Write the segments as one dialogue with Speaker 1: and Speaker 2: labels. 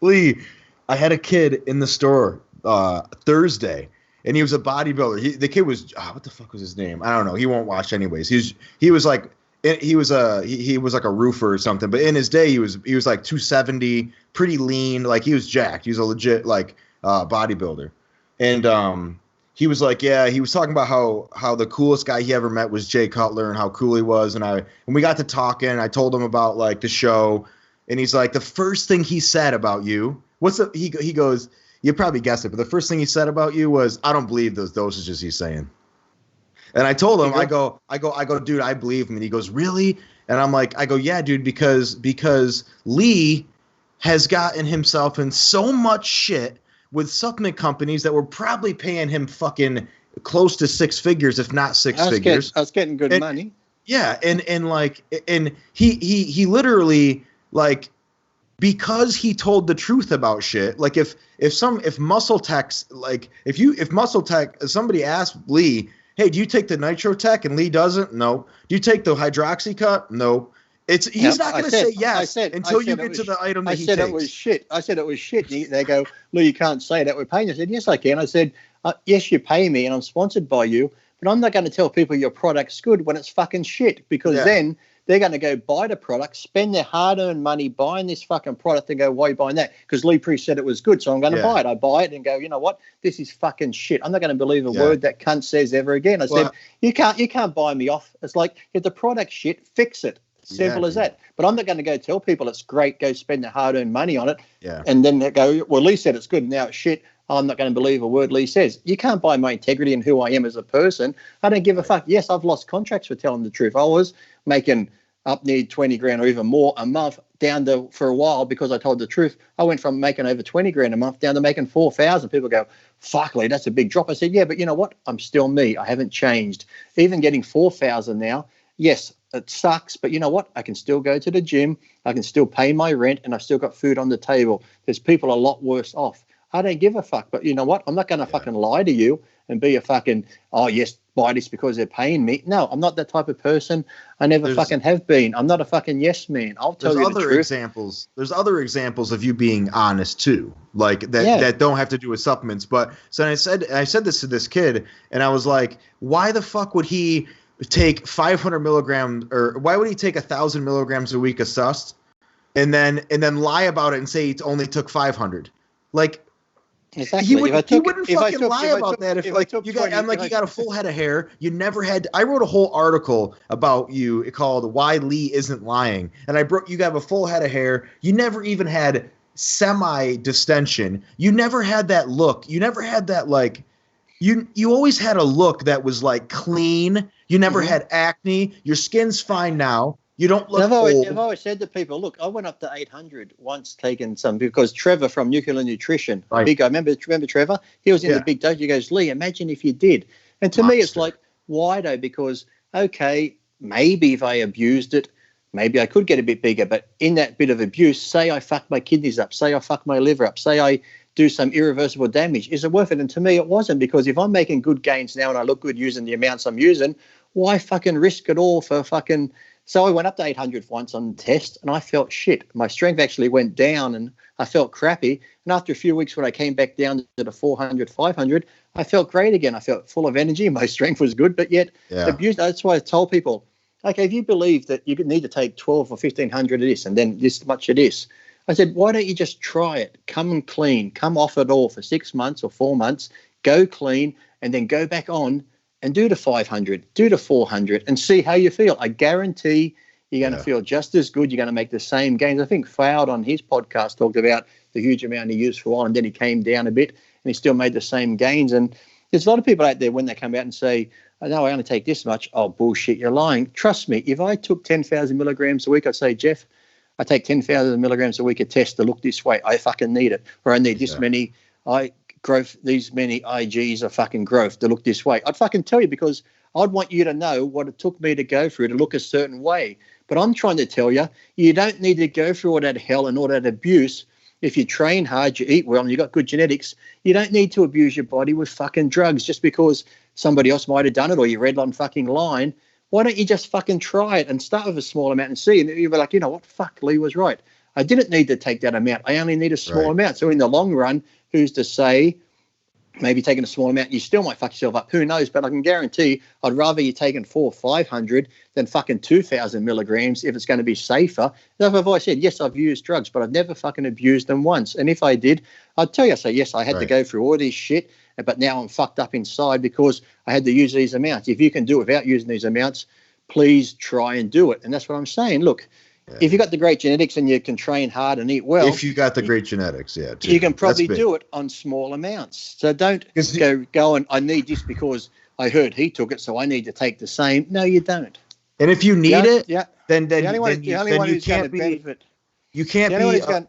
Speaker 1: Lee, I had a kid in the store Thursday, and he was a bodybuilder. The kid was what the fuck was his name? I don't know. He won't watch anyways. He was like a roofer or something. But in his day, he was like 270, pretty lean. Like he was jacked. He was a legit like bodybuilder, and he was like, yeah, he was talking about how the coolest guy he ever met was Jay Cutler and how cool he was. And we got to talking, I told him about like the show, and he's like, the first thing he said about you, he goes, you probably guessed it, but the first thing he said about you was, I don't believe those dosages he's saying. And I told him, I go, dude, I believe him. And he goes, really? And I'm like, I go, yeah, dude, because Lee has gotten himself in so much shit with supplement companies that were probably paying him fucking close to six figures, if not six figures.
Speaker 2: I was getting good money.
Speaker 1: Yeah, and he literally, like, because he told the truth about shit. Like if Muscle Tech's, like if Muscle Tech, somebody asked Lee, hey, do you take the Nitro Tech? And Lee doesn't. No. Do you take the Hydroxy Cut? No. He's not going to say yes until you get to the item that he takes.
Speaker 2: I said it was shit. I said it was shit. They go, Lou, you can't say that. We're paying you. I said, yes, I can. I said, yes, you pay me and I'm sponsored by you, but I'm not going to tell people your product's good when it's fucking shit, because then they're going to go buy the product, spend their hard-earned money buying this fucking product and go, why are you buying that? Because Lee Priest said it was good, so I'm going to buy it. I buy it and go, you know what? This is fucking shit. I'm not going to believe a word that cunt says ever again. I said, you can't buy me off. It's like, if the product's shit, fix it. Simple as that. But I'm not going to go tell people it's great, go spend their hard-earned money on it, and then they go, well, Lee said it's good, now it's shit. I'm not going to believe a word Lee says. You can't buy my integrity and who I am as a person. I don't give a fuck. Yes, I've lost contracts for telling the truth. I was making up near 20 grand or even more a month, down to, for a while, because I told the truth, I went from making over 20 grand a month down to making 4,000. People go, fuck, Lee, that's a big drop. I said, yeah, but you know what? I'm still me. I haven't changed. Even getting 4,000 now, yes, it sucks, but you know what? I can still go to the gym. I can still pay my rent, and I've still got food on the table. There's people a lot worse off. I don't give a fuck, but you know what? I'm not going to fucking lie to you and be a fucking, oh, yes, buy this because they're paying me. No, I'm not that type of person. I never fucking have been. I'm not a fucking yes man. I'll tell you the truth.
Speaker 1: There's other examples of you being honest too, like that don't have to do with supplements. But so I said this to this kid, and I was like, why the fuck would he take 500 milligrams, or why would he take 1,000 milligrams a week of Sust and then lie about it and say he only took 500? Like,
Speaker 2: exactly.
Speaker 1: He wouldn't fucking lie about that. If like you got, I'm like, you got a full head of hair. You never had. I wrote a whole article about you called "Why Lee Isn't Lying," and you got a full head of hair. You never even had semi-distension. You never had that look. You never had that like. You always had a look that was like clean. You never had acne. Your skin's fine now. You don't look old.
Speaker 2: I've always said to people, look, I went up to 800 once, taking some, because Trevor from Nuclear Nutrition, big guy, remember Trevor? He was in the big dose. He goes, Lee, imagine if you did. And to me, it's like, why though? Because, okay, maybe if I abused it, maybe I could get a bit bigger. But in that bit of abuse, say I fuck my kidneys up, say I fuck my liver up, say I do some irreversible damage. Is it worth it? And to me, it wasn't, because if I'm making good gains now and I look good using the amounts I'm using, why fucking risk it all for fucking... So I went up to 800 once on test, and I felt shit. My strength actually went down, and I felt crappy. And after a few weeks, when I came back down to the 400, 500, I felt great again. I felt full of energy. My strength was good, but yet abuse. That's why I told people, okay, if you believe that you need to take 12 or 1,500 of this and then this much of this, I said, why don't you just try it? Come clean. Come off it all for 6 months or 4 months. Go clean, and then go back on and do the 500, do the 400, and see how you feel. I guarantee you're going to feel just as good. You're going to make the same gains. I think Fowd on his podcast talked about the huge amount he used for a while, and then he came down a bit, and he still made the same gains. And there's a lot of people out there, when they come out and say, oh, no, I only take this much. Oh, bullshit, you're lying. Trust me, if I took 10,000 milligrams a week, I'd say, Geoff, I take 10,000 milligrams a week of test to look this way. I fucking need it. Or I need this many. Growth, these many IGs of fucking growth to look this way. I'd fucking tell you, because I'd want you to know what it took me to go through to look a certain way. But I'm trying to tell you, you don't need to go through all that hell and all that abuse. If you train hard, you eat well, and you've got good genetics, you don't need to abuse your body with fucking drugs just because somebody else might have done it or you read on fucking line. Why don't you just fucking try it and start with a small amount and see? And you'll be like, you know what, fuck, Lee was right. I didn't need to take that amount. I only need a small amount. So in the long run, who's to say maybe taking a small amount, you still might fuck yourself up. Who knows? But I can guarantee I'd rather you taking 400 or 500 than fucking 2,000 milligrams if it's going to be safer. As I've always said, yes, I've used drugs, but I've never fucking abused them once. And if I did, I'd tell you, I say, yes, I had to go through all this shit, but now I'm fucked up inside because I had to use these amounts. If you can do it without using these amounts, please try and do it. And that's what I'm saying. Look, if you got the great genetics and you can train hard and eat well.
Speaker 1: If you got the great genetics, too.
Speaker 2: You can probably do it on small amounts. So don't go and I need this because I heard he took it, so I need to take the same. No, you don't.
Speaker 1: And if you need it, then
Speaker 2: the only one who's going to benefit.
Speaker 1: You can't be.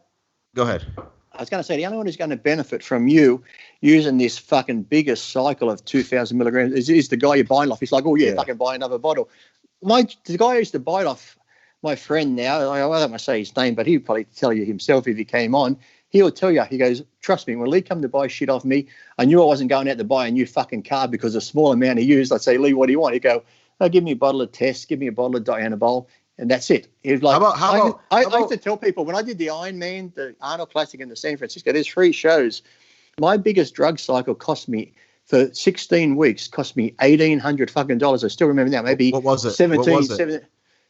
Speaker 1: Go ahead.
Speaker 2: I was going to say the only one who's going to benefit from you using this fucking biggest cycle of 2,000 milligrams is the guy you're buying off. He's like, oh yeah, fucking buy another bottle. The guy who used to buy it off. My friend now, I don't want to say his name, but he'd probably tell you himself if he came on. He'll tell you, he goes, trust me, when Lee come to buy shit off me, I knew I wasn't going out to buy a new fucking car because a small amount he used. I'd say, Lee, what do you want? He'd go, oh, give me a bottle of Test, give me a bottle of Dianabol, and that's it. He was like, I used to tell people, when I did the Ironman, the Arnold Classic in the San Francisco, there's 3 shows. My biggest drug cycle cost me, for 16 weeks, cost me $1,800 fucking dollars. I still remember now, maybe
Speaker 1: what was it?
Speaker 2: 17.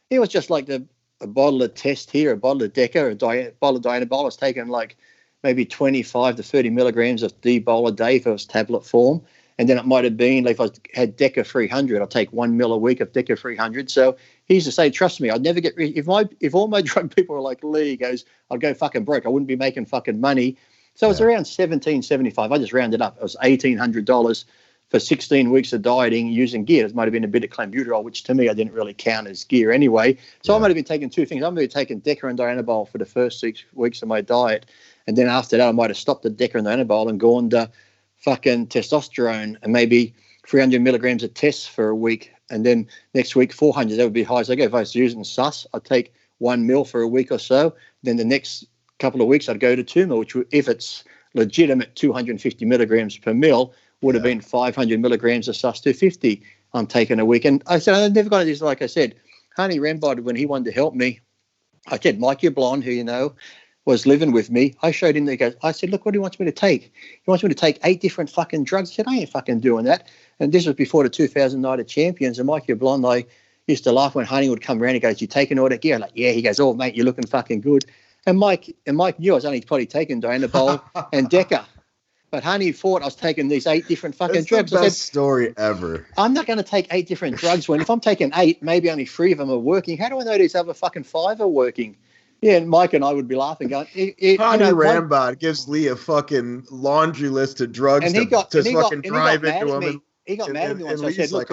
Speaker 2: It was just like a bottle of Test here, a bottle of Deca, a bottle of Dianabol. I was taking like maybe 25 to 30 milligrams of D-bol a day if it was tablet form. And then it might have been, like if I had Deca 300, I'd take 1 mil a week of Deca 300. So he used to say, trust me, I'd never get rich. If all my drug people were like Lee, he goes, I'd go fucking broke. I wouldn't be making fucking money. So it was around $1,775. I just rounded up. It was $1,800 for 16 weeks of dieting using gear. It might have been a bit of clenbuterol, which to me I didn't really count as gear anyway. So I might have been taking 2 things. I might have taken Deca and Dianabol for the first 6 weeks of my diet. And then after that, I might have stopped the Deca and Dianabol and gone to fucking testosterone and maybe 300 milligrams of Test for a week. And then next week, 400. That would be high as I go. If I was using sus, I'd take 1 mil for a week or so. Then the next couple of weeks, I'd go to 2 mil, which if it's legitimate 250 milligrams per mil, would have been 500 milligrams of sus 250 I'm taking a week. And I said, I never got this. Like I said, Honey Rembod, when he wanted to help me, I said, Mike Yablon, who you know, was living with me. I showed him, I said, look what he wants me to take. He wants me to take 8 different fucking drugs. I said, I ain't fucking doing that. And this was before the 2000 Night of Champions. And Mike Yablon, I used to laugh when Honey would come around. He goes, you taking all that gear? I'm like, yeah. He goes, oh, mate, you're looking fucking good. And Mike knew I was only probably taking Dianabol and Deca. But Honey thought I was taking these 8 different fucking drugs.
Speaker 1: That's the best story ever.
Speaker 2: I'm not going to take 8 different drugs when if I'm taking 8, maybe only 3 of them are working. How do I know these other fucking 5 are working? Yeah, and Mike and I would be laughing, going,
Speaker 1: Honey Rembod gives Lee a fucking laundry list of drugs
Speaker 2: and he got mad
Speaker 1: into him.
Speaker 2: He got mad at me once. I said,
Speaker 1: look,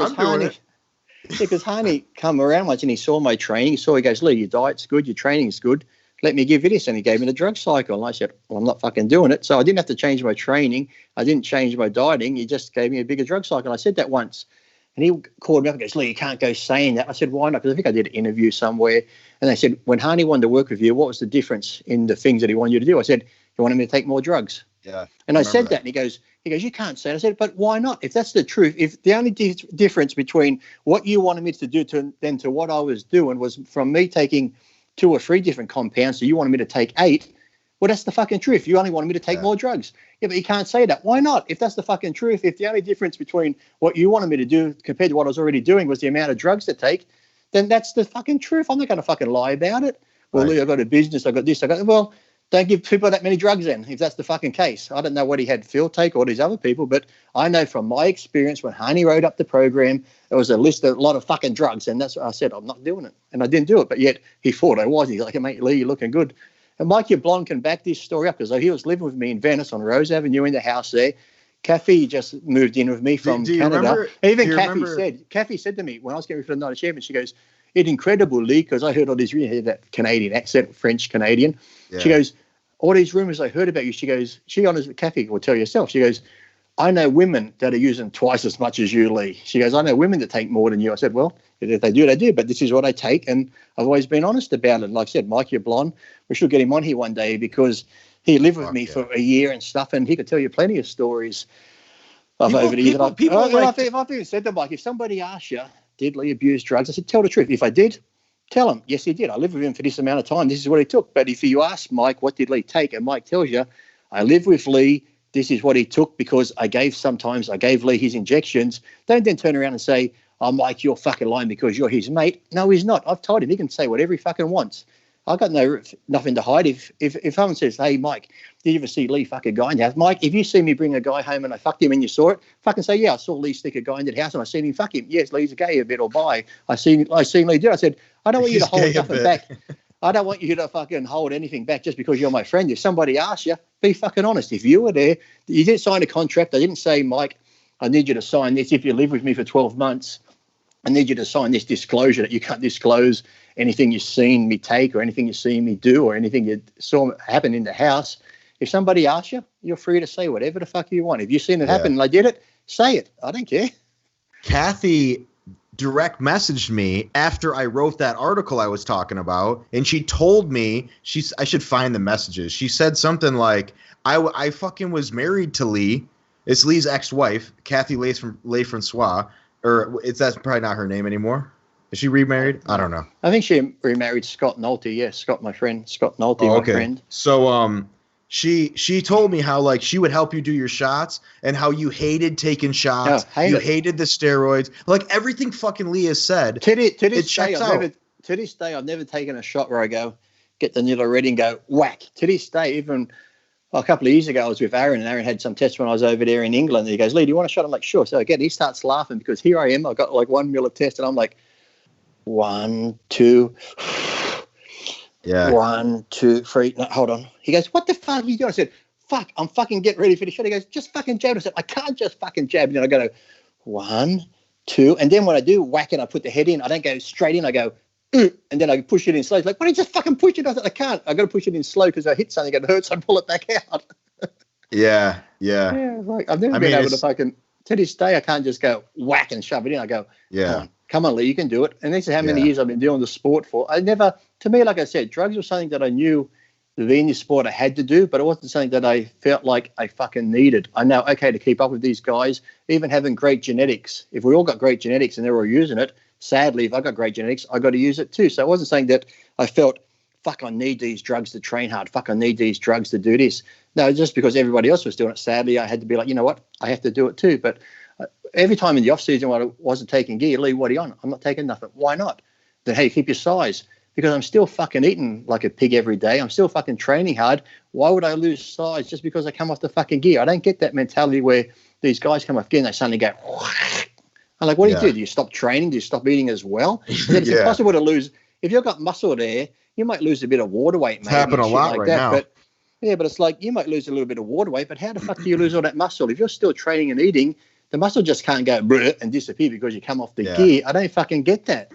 Speaker 2: because Honey come around once and he saw my training. He goes, Lee, your diet's good, your training's good. Let me give you this. And he gave me the drug cycle. And I said, well, I'm not fucking doing it. So I didn't have to change my training. I didn't change my dieting. He just gave me a bigger drug cycle. I said that once. And he called me up and goes, Lee, you can't go saying that. I said, why not? Because I think I did an interview somewhere. And they said, when Honey wanted to work with you, what was the difference in the things that he wanted you to do? I said, he wanted me to take more drugs.
Speaker 1: Yeah.
Speaker 2: And I said that. And he goes, you can't say it. I said, but why not? If that's the truth, if the only difference between what you wanted me to do to what I was doing was from me taking 2 or 3 different compounds, so you wanted me to take 8, well, that's the fucking truth. You only wanted me to take more drugs. Yeah, but you can't say that. Why not? If that's the fucking truth, if the only difference between what you wanted me to do compared to what I was already doing was the amount of drugs to take, then that's the fucking truth. I'm not going to fucking lie about it. Well, Lee, I got a business, I got this, well, don't give people that many drugs then, if that's the fucking case. I don't know what he had Phil take or these other people, but I know from my experience when Honey wrote up the program, there was a list of a lot of fucking drugs, and that's what I said, I'm not doing it. And I didn't do it, but yet he thought I was. He's like, mate, Lee, you're looking good. And Mike Yablon can back this story up because he was living with me in Venice on Rose Avenue in the house there. Kathy just moved in with me from Canada. Even Kathy said to me when I was getting ready for the Night of Champions, she goes, it's incredible, Lee, because I heard all these, that Canadian accent, French Canadian. Yeah. She goes, all these rumors I heard about you, she goes, Kathy will tell you herself, she goes, I know women that are using twice as much as you, Lee. She goes, I know women that take more than you. I said, well, if they do, they do, but this is what I take, and I've always been honest about it. Like I said, Mike Yablon, we should get him on here one day because he lived with me for a year and stuff, and he could tell you plenty of stories of over the years. I've even said to Mike, if somebody asks you, did Lee abuse drugs? I said, tell the truth. If I did, Tell him, yes, he did. I lived with him for this amount of time. This is what he took. But if you ask Mike, what did Lee take? And Mike tells you, I lived with Lee. This is what he took because I gave Lee his injections. Don't then turn around and say, oh, Mike, you're fucking lying because you're his mate. No, he's not. I've told him he can say whatever he fucking wants. I've got nothing to hide. If someone says, hey, Mike, did you ever see Lee fuck a guy in the house? Mike, if you see me bring a guy home and I fucked him and you saw it, fucking say, yeah, I saw Lee stick a guy into the house and I seen him fuck him. Yes, Lee's gay a bit or bi. I seen Lee do it. I said, I don't want you to hold nothing back. I don't want you to fucking hold anything back just because you're my friend. If somebody asks you, be fucking honest. If you were there, you didn't sign a contract. I didn't say, Mike, I need you to sign this. If you live with me for 12 months, I need you to sign this disclosure that you can't disclose anything you've seen me take or anything you've seen me do or anything you saw happen in the house. If somebody asks you, you're free to say whatever the fuck you want. If you've seen it happen and I did it, say it. I don't care.
Speaker 1: Kathy direct messaged me after I wrote that article I was talking about, and she told me I should find the messages. She said something like, I fucking was married to Lee. It's Lee's ex-wife, Kathy Lefrancois, or that's probably not her name anymore. Is she remarried? I don't know.
Speaker 2: I think she remarried Scott Nolte. Yes, Scott, my friend. Scott Nolte, my friend.
Speaker 1: So she told me how like she would help you do your shots and how you hated taking shots. You hated the steroids. Like everything fucking Lee has said.
Speaker 2: To this day, I've never taken a shot where I go, get the needle ready and go whack. To this day, even a couple of years ago, I was with Aaron, and Aaron had some tests when I was over there in England. And he goes, Lee, do you want a shot? I'm like, sure. So again, he starts laughing because here I am. I got like 1 mil of test, and I'm like, 1, 2.
Speaker 1: Yeah.
Speaker 2: 1, 2, 3. No, hold on. He goes, what the fuck are you doing? I said, fuck, I'm fucking getting ready for the shot. He goes, just fucking jab. I said, I can't just fucking jab. And then I go, 1, 2. And then when I do whack it, I put the head in. I don't go straight in. I go, and then I push it in slow. He's like, why don't you just fucking push it? I said, I can't. I got to push it in slow because I hit something. It hurts. I pull it back out.
Speaker 1: Yeah.
Speaker 2: Like, I've never been able to fucking, to this day, I can't just go whack and shove it in. I go, come on, Lee, you can do it. And this is how many years I've been doing the sport for. To me, like I said, drugs was something that I knew being the sport I had to do, but it wasn't something that I felt like I fucking needed. I know, okay, to keep up with these guys, even having great genetics. If we all got great genetics and they're all using it, sadly, if I got great genetics, I got to use it too. So it wasn't saying that I felt, fuck, I need these drugs to train hard. Fuck, I need these drugs to do this. No, just because everybody else was doing it, sadly, I had to be like, you know what? I have to do it too. But every time in the off season when I wasn't taking gear, Lee, what are you on? I'm not taking nothing. Why not? Then, hey, keep your size. Because I'm still fucking eating like a pig every day. I'm still fucking training hard. Why would I lose size just because I come off the fucking gear? I don't get that mentality where these guys come off gear and they suddenly go, I'm like, what do you do? Do you stop training? Do you stop eating as well? It's impossible to lose. If you've got muscle there, you might lose a bit of water weight. It's
Speaker 1: happening a lot right now.
Speaker 2: But it's like you might lose a little bit of water weight, but how the fuck do you lose all that muscle? If you're still training and eating, the muscle just can't go and disappear because you come off the gear. I don't fucking get that.